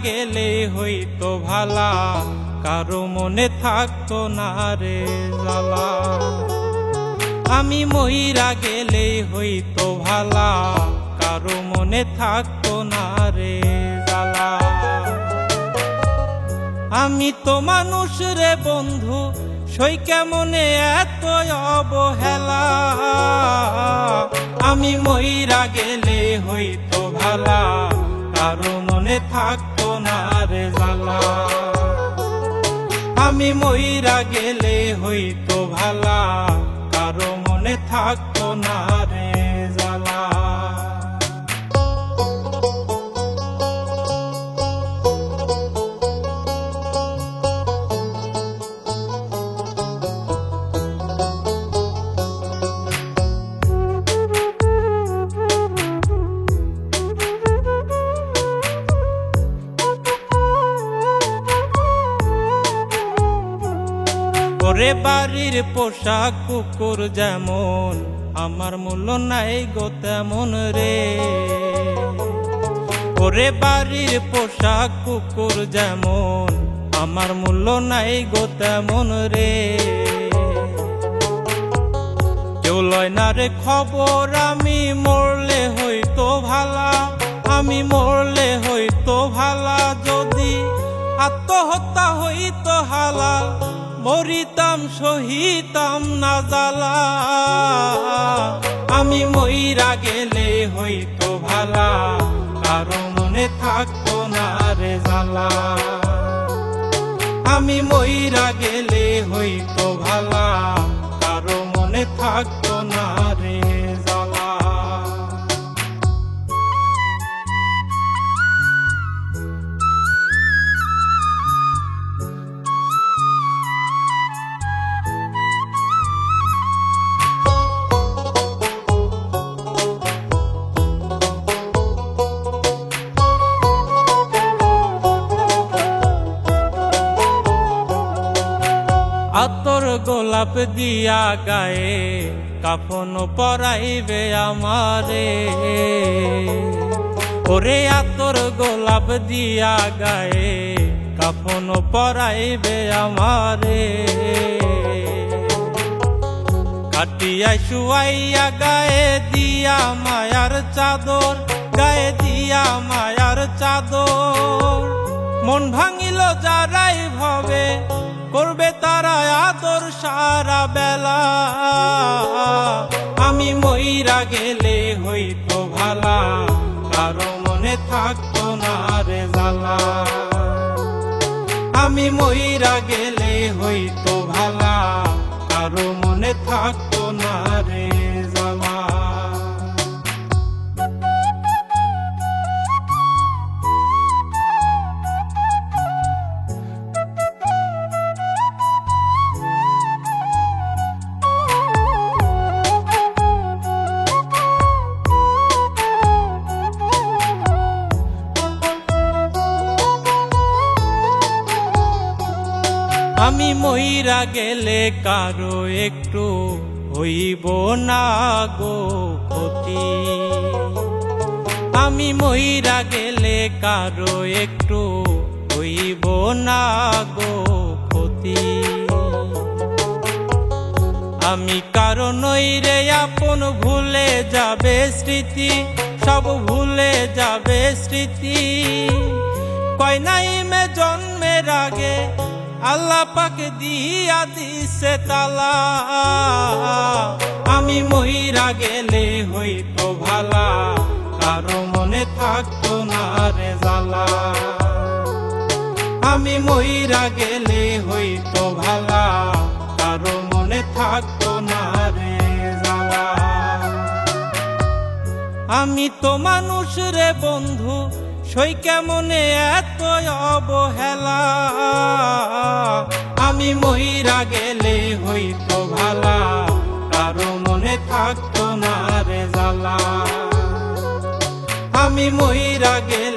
গেলে হইতো ভালা, কারো মনে থাকতো না রে জ্বালা। আমি মইরা গেলে হইতো ভালা, কারো মনে থাকতো না রে জ্বালা। আমি তো মানুষ রে বন্ধু, সই কেমনে এত অবহেলা। আমি মইরা গেলে হইতো ভালা, কারো মনে থাকতো না রে জ্বালা। আমি মইরা গেলে হইতো ভালা, কারো মনে থাকতো না রে জ্বালা। ওরে বাড়ির পোশাক কুকুর যেমন, আমার মূল্য নাই গো তেমন রে। ওরে বাড়ির পোশাক কুকুর যেমন, আমার মূল্য নাই গো তেমন রে। কেউ লয় না রে খবর, আমি মরলে হইতো ভালা। আমি মরলে হইতো ভালা, যদি আত্মহত্যা হইতো হালাল, মরিতাম সহিতাম না জ্বালা। আমি মইরা গেলে হইতো ভালা, কারো মনে থাকতো না রে জ্বালা। আমি মইরা গেলে হইতো ভালা, কারো মনে থাকতো না রে জ্বালা। আতর গোলাপ দিয়া গায়ে, কাফন পরাইবে আমারে। ওরে আতর গোলাপ দিয়া গায়ে, কাফন পরাইবে আমারে। কাটিয়া শুয়াইয়া গায়ে দিয়া মায়ার চাদর, গায়ে দিয়া মায়ার চাদর। মন ভাঙিল যারাই ভাবে, করবে তারা আদর সারা বেলা। আমি মইরা গেলে হইতো ভালা, কারো মনে থাকতো না রে জ্বালা। আমি মইরা গেলে হইতো ভালা, কারো মনে থাকতো না রে জ্বালা। আমি মইরা গেলে কারো একটু হইব না গো ক্ষতি। আমি মইরা গেলে কারো একটু হইব না গো ক্ষতি। আমি কারো নই রে আপন, ভুলে যাবে স্মৃতি, সব ভুলে যাবে স্মৃতি। কয় নাই মে জন্মের আগে, আল্লাহ পাক দিয়া দিছে তালা। আমি মইরা গেলে হইতো ভালা, কারো মনে থাকতো না রে জ্বালা। আমি মইরা গেলে হইতো ভালা, কারো মনে থাকতো না রে জ্বালা। আমি তো মানুষ রে বন্ধু, সই কেমনে এত অবহেলা। আমি মইরা গেলে হইতো ভালা, কারো মনে থাকতো না রে জ্বালা। আমি মইরা গেলে